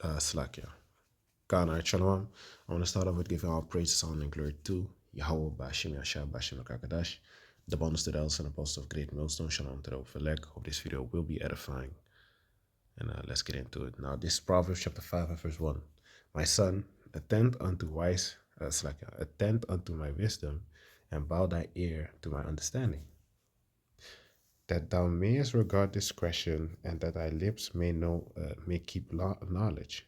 Slakia. Ghana, Shalom. I want to start off with giving all praise, honor, and glory to Yahweh, Bashim, Yashab, Bashim, Kakadash, the bonus to the elders and apostles of Great Millstone. Shalom to the Ophelek. Hope this video will be edifying. And let's get into it. Now, this Proverbs chapter 5 and verse 1. My son, attend unto attend unto my wisdom, and bow thy ear to my understanding, that thou mayest regard discretion, and that thy lips may keep knowledge.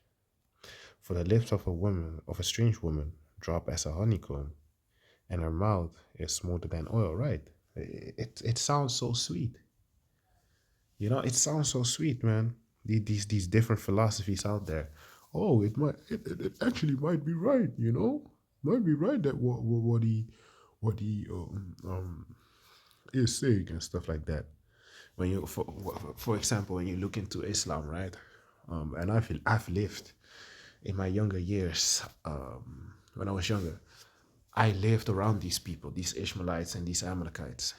For the lips of a woman, of a strange woman, drop as a honeycomb, and her mouth is smoother than oil. Right? It sounds so sweet. You know, it sounds so sweet, man. These different philosophies out there. Oh, it actually might be right. You know, might be right that what he is saying and stuff like that. When you for example, when you look into Islam, right? And I've lived in my younger years, when I was younger, I lived around these people, these Ishmaelites and these Amalekites,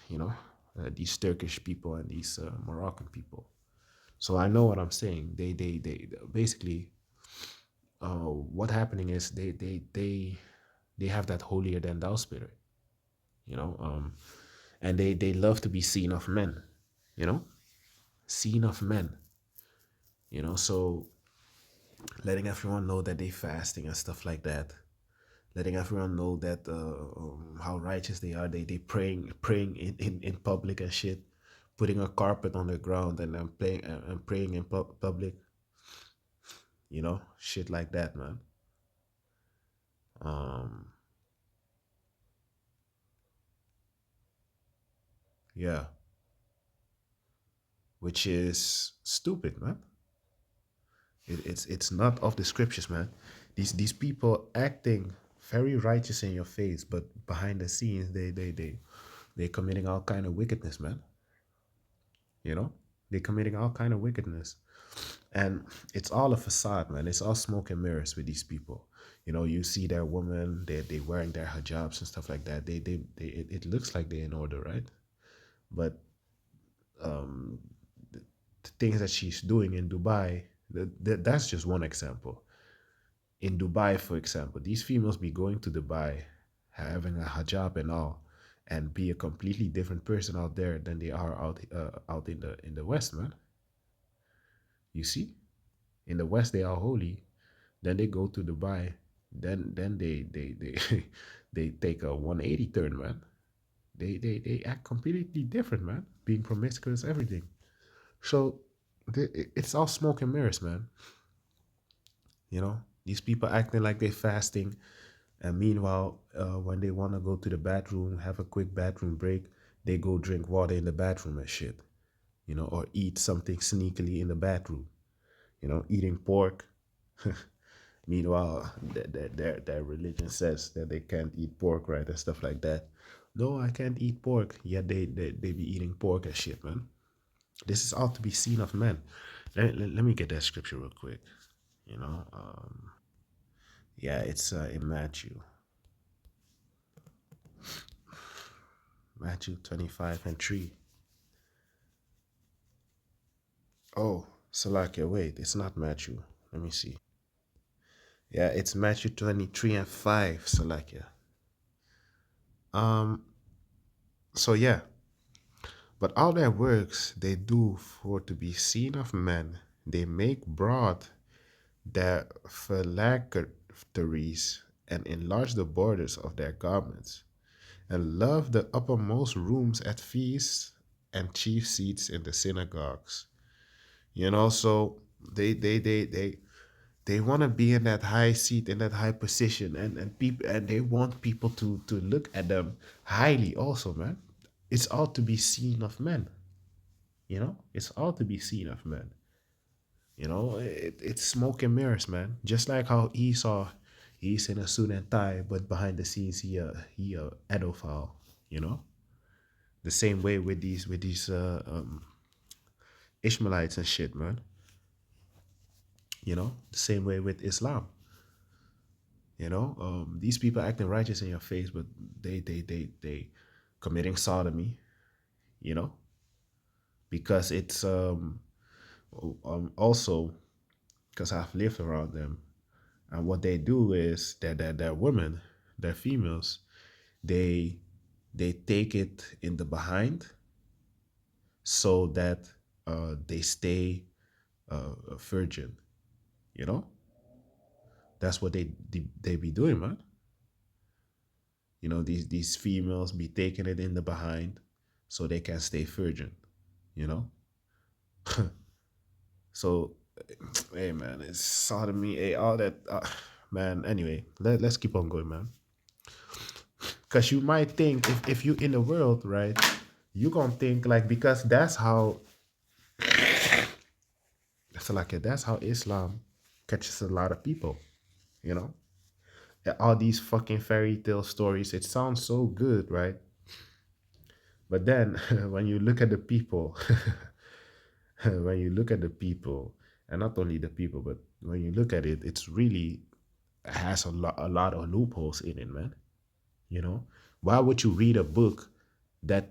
these Turkish people and these Moroccan people. So I know what I'm saying. They basically, what happening is they have that holier than thou spirit, you know, and they love to be seen of men, you know, seen of men, so letting everyone know that they fasting and stuff like that, letting everyone know that how righteous they are. They praying in public and shit, putting a carpet on the ground and then playing and praying in public, shit like that, man. Um, yeah, which is stupid, man. It's not of the scriptures, man. These people acting very righteous in your face, but behind the scenes they committing all kind of wickedness, man. You know, they committing all kind of wickedness, and it's all a facade, man. It's all smoke and mirrors with these people. You see their women, they wearing their hijabs and stuff like that. It looks like they're in order, right? But um, the things that she's doing in Dubai, that's just one example. In Dubai, for example, these females be going to Dubai, having a hijab and all, and be a completely different person out there than they are out in the West, man. You see, in the West they are holy, then they go to Dubai, then they they take a 180 turn, man. They act completely different, man. Being promiscuous, everything. So it's all smoke and mirrors, man. These people acting like they're fasting, and meanwhile, when they want to go to the bathroom, have a quick bathroom break, they go drink water in the bathroom and shit, or eat something sneakily in the bathroom, eating pork. Meanwhile, their religion says that they can't eat pork, right, and stuff like that. No, I can't eat pork. Yet they be eating pork and shit, man. This is all to be seen of men. Let me get that scripture real quick. Yeah, it's in Matthew 25 and 3. Oh, Salakia, wait, it's not Matthew. Let me see. Yeah, it's Matthew 23 and 5, Salakia. Um, so yeah, but all their works they do for to be seen of men. They make broad their phylacteries and enlarge the borders of their garments, and love the uppermost rooms at feasts and chief seats in the synagogues. So they want to be in that high seat, in that high position, and they want people to look at them highly also, man. It's all to be seen of men. It's all to be seen of men. It's smoke and mirrors, man. Just like how Esau, he's in a suit and tie, but behind the scenes he a pedophile. You know, the same way with these Ishmaelites and shit, man. The same way with Islam. These people acting righteous in your face, but they committing sodomy. You know, because it's also because I've lived around them. And what they do is that they're women, they're females. They they take it in the behind so that they stay a virgin. You know, that's what they be doing, man. You know, these females be taking it in the behind so they can stay virgin. You know, so hey man, it's sodomy, hey, all that. Man, anyway, let's keep on going, man. Because you might think if you in the world, right, you gonna think like because that's how Islam catches a lot of people, you know. All these fucking fairy tale stories, it sounds so good, right? But then when you look at the people, when you look at the people, and not only the people, but when you look at it, it's really has a lot of loopholes in it, man. You know, why would you read a book that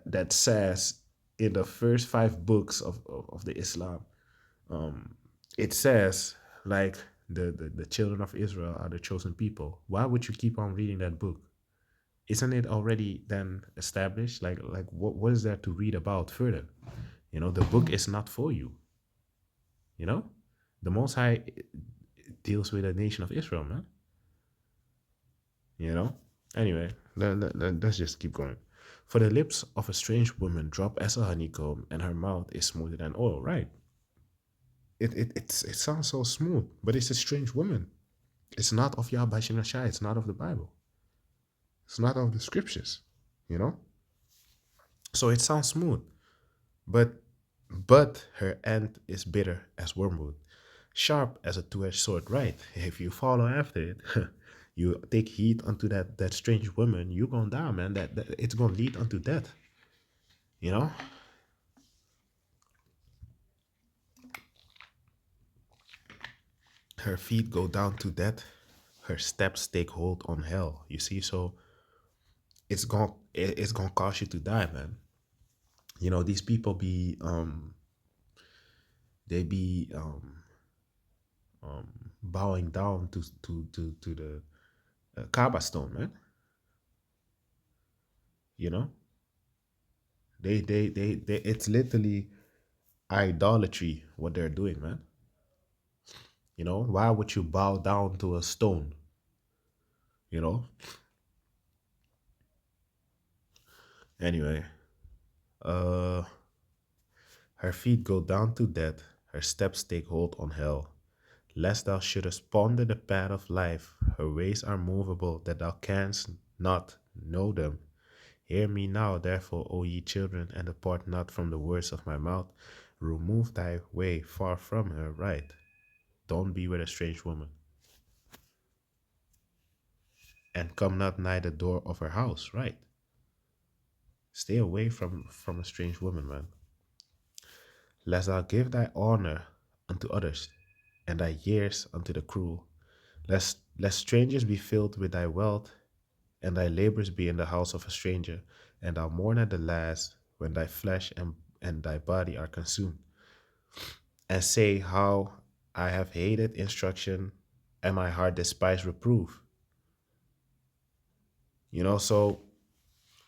that says in the first five books of the Islam, um, it says like the children of Israel are the chosen people. Why would you keep on reading that book? Isn't it already then established? Like what is there to read about further? You know, the book is not for you. You know, the Most High deals with the nation of Israel, man. You know. Anyway, let's just keep going. For the lips of a strange woman drop as a honeycomb, and her mouth is smoother than oil. Right? It sounds so smooth, but it's a strange woman. It's not of Yahweh Shai. It's not of the Bible. It's not of the scriptures. You know. So it sounds smooth, but her end is bitter as wormwood, sharp as a two-edged sword. Right? If you follow after it, you take heed unto that strange woman, you're gonna die, man. That it's gonna lead unto death. You know. Her feet go down to death. Her steps take hold on hell. You see, so it's gonna cause you to die, man. You know, these people be they be bowing down to the Kaaba stone, man. You know, they it's literally idolatry what they're doing, man. You know, why would you bow down to a stone? You know. Anyway, uh, her feet go down to death. Her steps take hold on hell. Lest thou shouldest ponder the path of life, her ways are movable, that thou canst not know them. Hear me now, therefore, O ye children, and depart not from the words of my mouth. Remove thy way far from her, right? Don't be with a strange woman, and come not nigh the door of her house, right? Stay away from a strange woman, man. Lest thou give thy honor unto others, and thy years unto the cruel. Lest strangers be filled with thy wealth, and thy labors be in the house of a stranger, and thou mourn at the last, when thy flesh and thy body are consumed. And say, how I have hated instruction, and my heart despised reproof. You know, so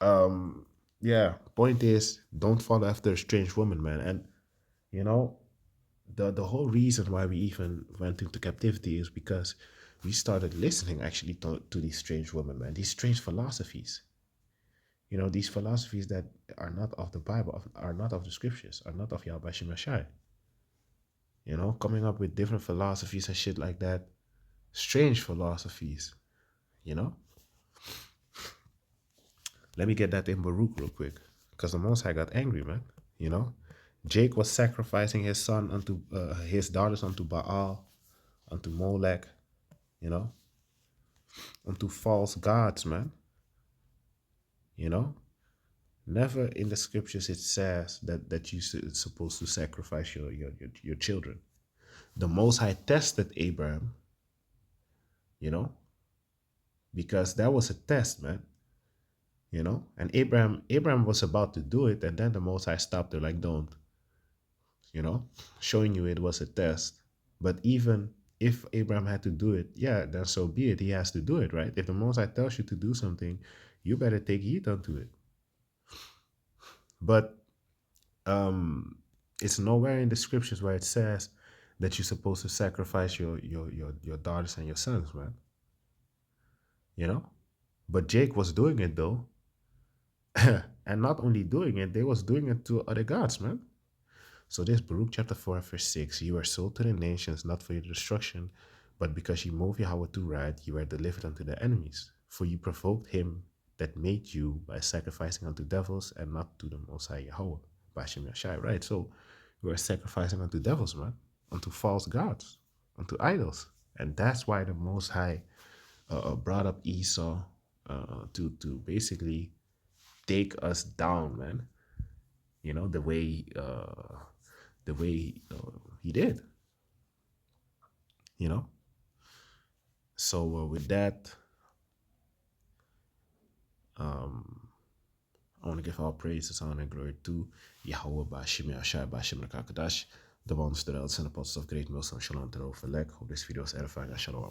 um yeah, point is don't follow after a strange woman, man. And you know, the whole reason why we even went into captivity is because we started listening actually to these strange women, man, these strange philosophies. You know, these philosophies that are not of the Bible, are not of the scriptures, are not of Yahweh Shemashai. You know, coming up with different philosophies and shit like that. Strange philosophies, you know? Let me get that in Baruch real quick. Because the Most High got angry, man. You know? Jake was sacrificing his son unto his daughters unto Baal, unto Molech, you know, unto false gods, man. You know? Never in the scriptures it says that you supposed to sacrifice your children. The Most High tested Abraham, you know, because that was a test, man. You know, and Abraham was about to do it, and then the Most High stopped her, like, don't, you know, showing you it was a test. But even if Abraham had to do it, yeah, then so be it. He has to do it, right? If the Most High tells you to do something, you better take heed unto it. But um, it's nowhere in the scriptures where it says that you're supposed to sacrifice your daughters and your sons, man. You know? But Jake was doing it though. And not only doing it, they was doing it to other gods, man. So this Baruch chapter 4 verse 6, you were sold to the nations, not for your destruction, but because you moved Yahweh to right, you were delivered unto the enemies. For you provoked him that made you by sacrificing unto devils and not to the Most High Yahweh. Bashem Yashai, right? So you were sacrificing unto devils, man, unto false gods, unto idols. And that's why the Most High brought up Esau to basically take us down, man. You know, the way he did, you know. So with that, I want to give all praises, honor, and glory to Yahweh Bashim Yashai Bashim Rakakadash, the ones that are the apostles of great Muslim Shalom to overleg. Hope this video is edifying. Shalom.